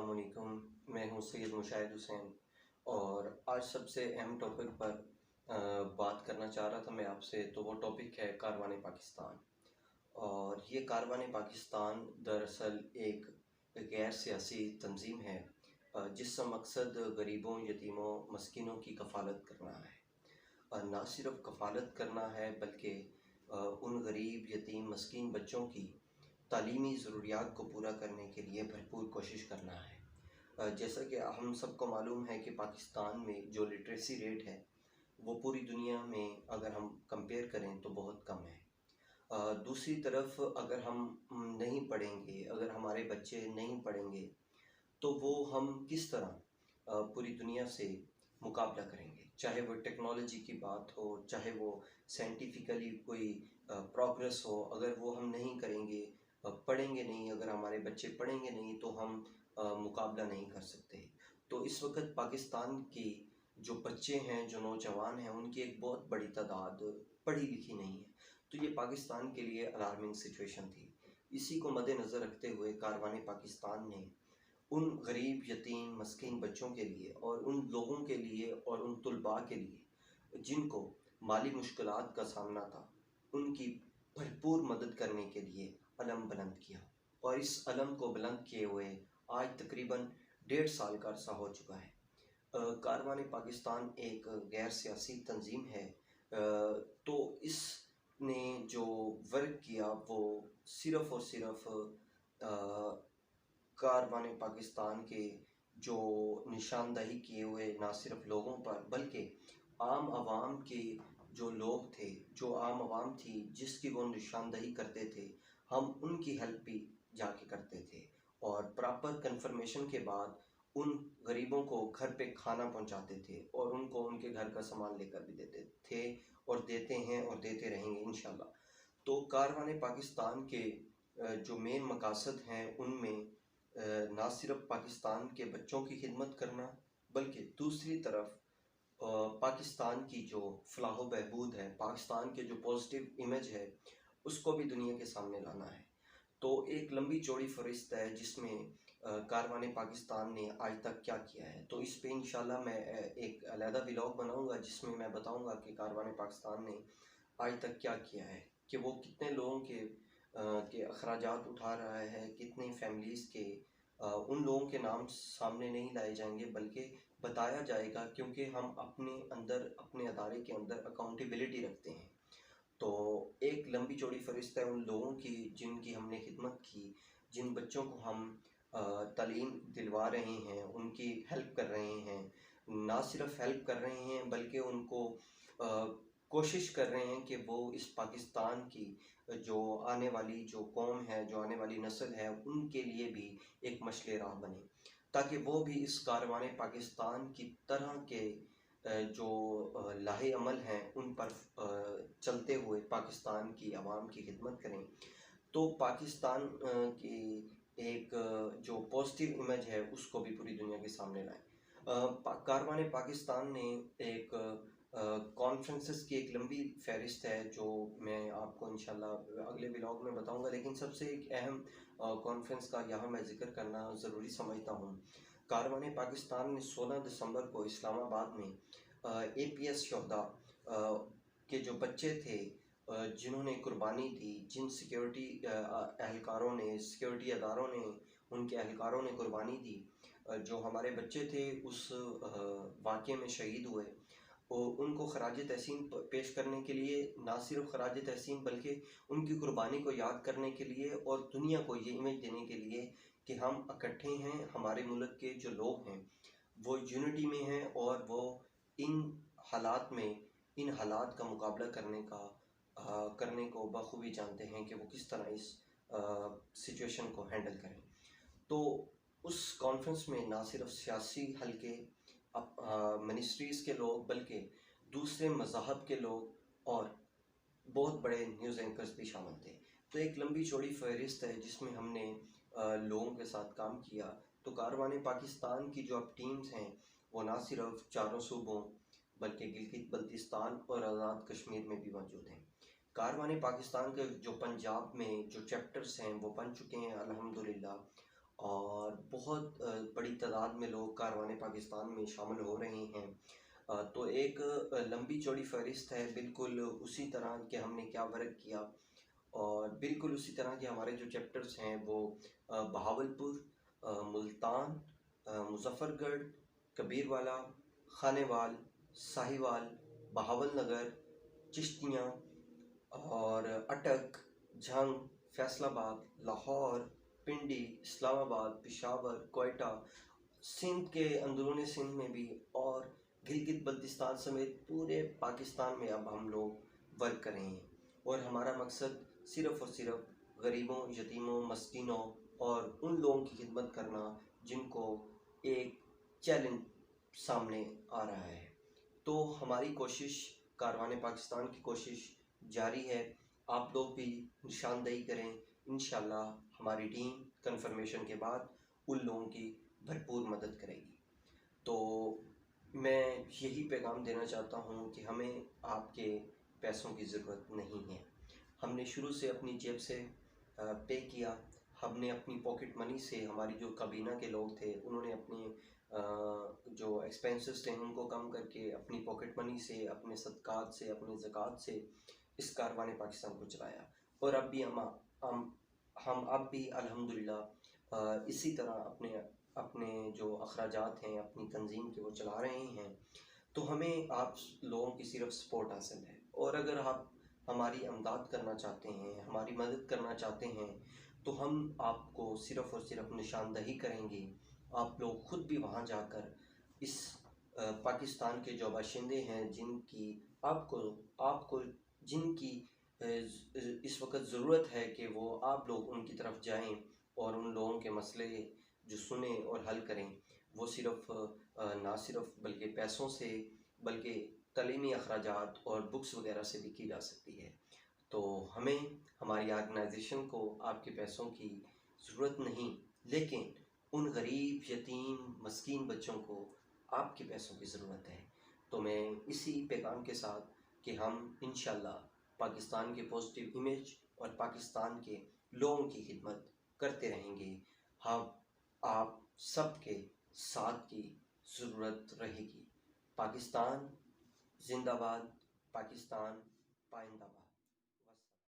السلام علیکم، میں ہوں سید مشاہد حسین، اور آج سب سے اہم ٹاپک پر بات کرنا چاہ رہا تھا میں آپ سے، تو وہ ٹاپک ہے کاروان پاکستان۔ اور یہ کاروان پاکستان دراصل ایک غیر سیاسی تنظیم ہے جس کا مقصد غریبوں، یتیموں، مسکینوں کی کفالت کرنا ہے، اور نہ صرف کفالت کرنا ہے بلکہ ان غریب، یتیم، مسکین بچوں کی تعلیمی ضروریات کو پورا کرنے کے لیے بھرپور کوشش کرنا ہے۔ جیسا کہ ہم سب کو معلوم ہے کہ پاکستان میں جو لٹریسی ریٹ ہے وہ پوری دنیا میں اگر ہم کمپیئر کریں تو بہت کم ہے۔ دوسری طرف اگر ہم نہیں پڑھیں گے، اگر ہمارے بچے نہیں پڑھیں گے تو وہ ہم کس طرح پوری دنیا سے مقابلہ کریں گے، چاہے وہ ٹیکنالوجی کی بات ہو، چاہے وہ سائنٹیفکلی کوئی پروگرس ہو۔ اگر وہ ہم نہیں کریں گے، پڑھیں گے نہیں، اگر ہمارے بچے پڑھیں گے نہیں تو ہم مقابلہ نہیں کر سکتے۔ تو اس وقت پاکستان کی جو بچے ہیں، جو نوجوان ہیں، ان کی ایک بہت بڑی تعداد پڑھی لکھی نہیں ہے، تو یہ پاکستان کے لیے الارمنگ سچویشن تھی۔ اسی کو مد نظر رکھتے ہوئے کاروان پاکستان نے ان غریب، یتیم، مسکین بچوں کے لیے، اور ان لوگوں کے لیے، اور ان طلباء کے لیے جن کو مالی مشکلات کا سامنا تھا، ان کی بھرپور مدد کرنے کے لیے علم بلند کیا، اور اس علم کو بلند کیے ہوئے آج تقریباً 1.5 سال کا عرصہ ہو چکا ہے۔ کاروان پاکستان ایک غیر سیاسی تنظیم ہے، تو اس نے جو ورک کیا وہ صرف اور صرف کاروان پاکستان کے جو نشاندہی کیے ہوئے نہ صرف لوگوں پر بلکہ عام عوام کے جو لوگ تھے، جو عام عوام تھی جس کی وہ نشاندہی کرتے تھے، ہم ان کی ہیلپ بھی جا کے کرتے تھے، اور پراپر کنفرمیشن کے بعد ان غریبوں کو گھر پہ کھانا پہنچاتے تھے، اور ان کو ان کے گھر کا سامان لے کر بھی دیتے تھے، اور دیتے ہیں اور دیتے رہیں گے انشاءاللہ۔ تو کاروان پاکستان کے جو مین مقاصد ہیں ان میں نہ صرف پاکستان کے بچوں کی خدمت کرنا بلکہ دوسری طرف پاکستان کی جو فلاح و بہبود ہے، پاکستان کے جو پازیٹیو امیج ہے، اس کو بھی دنیا کے سامنے لانا ہے۔ تو ایک لمبی چوڑی فہرست ہے جس میں کاروان پاکستان نے آج تک کیا کیا ہے، تو اس پہ انشاءاللہ میں ایک علیحدہ ولاگ بناؤں گا جس میں میں بتاؤں گا کہ کاروان پاکستان نے آج تک کیا کیا ہے، کہ وہ کتنے لوگوں کے اخراجات اٹھا رہا ہے، کتنی فیملیز کے ان لوگوں کے نام سامنے نہیں لائے جائیں گے بلکہ بتایا جائے گا، کیونکہ ہم اپنے اندر، اپنے ادارے کے اندر اکاؤنٹیبلٹی رکھتے ہیں۔ تو ایک لمبی چوڑی فہرست ہے ان لوگوں کی جن کی ہم نے خدمت کی، جن بچوں کو ہم تعلیم دلوا رہے ہیں، ان کی ہیلپ کر رہے ہیں، نہ صرف ہیلپ کر رہے ہیں بلکہ ان کو کوشش کر رہے ہیں کہ وہ اس پاکستان کی جو آنے والی جو قوم ہے، جو آنے والی نسل ہے، ان کے لیے بھی ایک مشعل راہ بنے، تاکہ وہ بھی اس کاروان پاکستان کی طرح کے جو لاہے عمل ہیں ان پر چلتے ہوئے پاکستان کی عوام کی خدمت کریں، تو پاکستان کی ایک جو پازیٹیو امیج ہے اس کو بھی پوری دنیا کے سامنے لائیں۔ کاروان پاکستان نے ایک کانفرنسز کی ایک لمبی فہرست ہے جو میں آپ کو انشاءاللہ اگلے ولاگ میں بتاؤں گا، لیکن سب سے ایک اہم کانفرنس کا یہاں میں ذکر کرنا ضروری سمجھتا ہوں۔ کاروان پاکستان نے 16 دسمبر کو اسلام آباد میں اے پی ایس شہداء کے جو بچے تھے جنہوں نے قربانی دی، جن سیکیورٹی اہلکاروں نے، سیکیورٹی اداروں نے، ان کے اہلکاروں نے قربانی دی، جو ہمارے بچے تھے اس واقعے میں شہید ہوئے، ان کو خراج تحسین پیش کرنے کے لیے، نہ صرف خراج تحسین بلکہ ان کی قربانی کو یاد کرنے کے لیے، اور دنیا کو یہ امیج دینے کے لیے کہ ہم اکٹھے ہیں، ہمارے ملک کے جو لوگ ہیں وہ یونٹی میں ہیں، اور وہ ان حالات میں، ان حالات کا مقابلہ کرنے کو بخوبی جانتے ہیں کہ وہ کس طرح اس سچویشن کو ہینڈل کریں۔ تو اس کانفرنس میں نہ صرف سیاسی حلقے، منسٹریز کے لوگ بلکہ دوسرے مذاہب کے لوگ اور بہت بڑے نیوز اینکرز بھی شامل تھے۔ تو ایک لمبی چوڑی فہرست ہے جس میں ہم نے لوگوں کے ساتھ کام کیا۔ تو کاروان پاکستان کی جو اب ٹیمز ہیں وہ نہ صرف چاروں صوبوں بلکہ گلگت بلتستان اور آزاد کشمیر میں بھی موجود ہیں۔ کاروان پاکستان کے جو پنجاب میں جو چیپٹرز ہیں وہ بن چکے ہیں الحمدللہ، اور بہت بڑی تعداد میں لوگ کاروان پاکستان میں شامل ہو رہے ہیں۔ تو ایک لمبی چوڑی فہرست ہے، بالکل اسی طرح کہ ہم نے کیا ورک کیا، اور بالکل اسی طرح کے ہمارے جو چیپٹرز ہیں وہ بہاولپور، ملتان، مظفر گڑھ، کبیر والا، خانے وال، ساہیوال، بہاول نگر، چشتیاں اور اٹک، جھنگ، فیصل آباد، لاہور، پنڈی، اسلام آباد، پشاور، کوئٹہ، سندھ کے اندرون سندھ میں بھی، اور گلگت بلتستان سمیت پورے پاکستان میں اب ہم لوگ ورک کر رہے ہیں۔ اور ہمارا مقصد صرف اور صرف غریبوں، یتیموں، مسکینوں اور ان لوگوں کی خدمت کرنا جن کو ایک چیلنج سامنے آ رہا ہے۔ تو ہماری کوشش، کاروان پاکستان کی کوشش جاری ہے۔ آپ لوگ بھی نشاندہی کریں، انشاءاللہ ہماری ٹیم کنفرمیشن کے بعد ان لوگوں کی بھرپور مدد کرے گی۔ تو میں یہی پیغام دینا چاہتا ہوں کہ ہمیں آپ کے پیسوں کی ضرورت نہیں ہے۔ ہم نے شروع سے اپنی جیب سے پے کیا، ہم نے اپنی پاکٹ منی سے، ہماری جو کابینہ کے لوگ تھے انہوں نے اپنے جو ایکسپینسز تھے ان کو کم کر کے اپنی پاکٹ منی سے، اپنے صدقات سے، اپنے زکوٰۃ سے اس کاروان پاکستان کو چلایا۔ اور اب بھی ہم اب بھی الحمدللہ اسی طرح اپنے جو اخراجات ہیں اپنی تنظیم کے وہ چلا رہے ہیں۔ تو ہمیں آپ لوگوں کی صرف سپورٹ حاصل ہے، اور اگر آپ ہماری امداد کرنا چاہتے ہیں، ہماری مدد کرنا چاہتے ہیں، تو ہم آپ کو صرف اور صرف نشاندہی کریں گے۔ آپ لوگ خود بھی وہاں جا کر اس پاکستان کے جو باشندے ہیں آپ کو جن کی اس وقت ضرورت ہے کہ وہ آپ لوگ ان کی طرف جائیں اور ان لوگوں کے مسئلے جو سنیں اور حل کریں، وہ صرف نہ صرف بلکہ پیسوں سے، بلکہ تعلیمی اخراجات اور بکس وغیرہ سے بھی کی جا سکتی ہے۔ تو ہمیں، ہماری آرگنائزیشن کو آپ کے پیسوں کی ضرورت نہیں، لیکن ان غریب، یتیم، مسکین بچوں کو آپ کے پیسوں کی ضرورت ہے۔ تو میں اسی پیغام کے ساتھ کہ ہم انشاءاللہ پاکستان کے پازیٹیو امیج اور پاکستان کے لوگوں کی خدمت کرتے رہیں گے، ہم آپ سب کے ساتھ کی ضرورت رہے گی۔ پاکستان زندہ باد، پاکستان پائندہ باد۔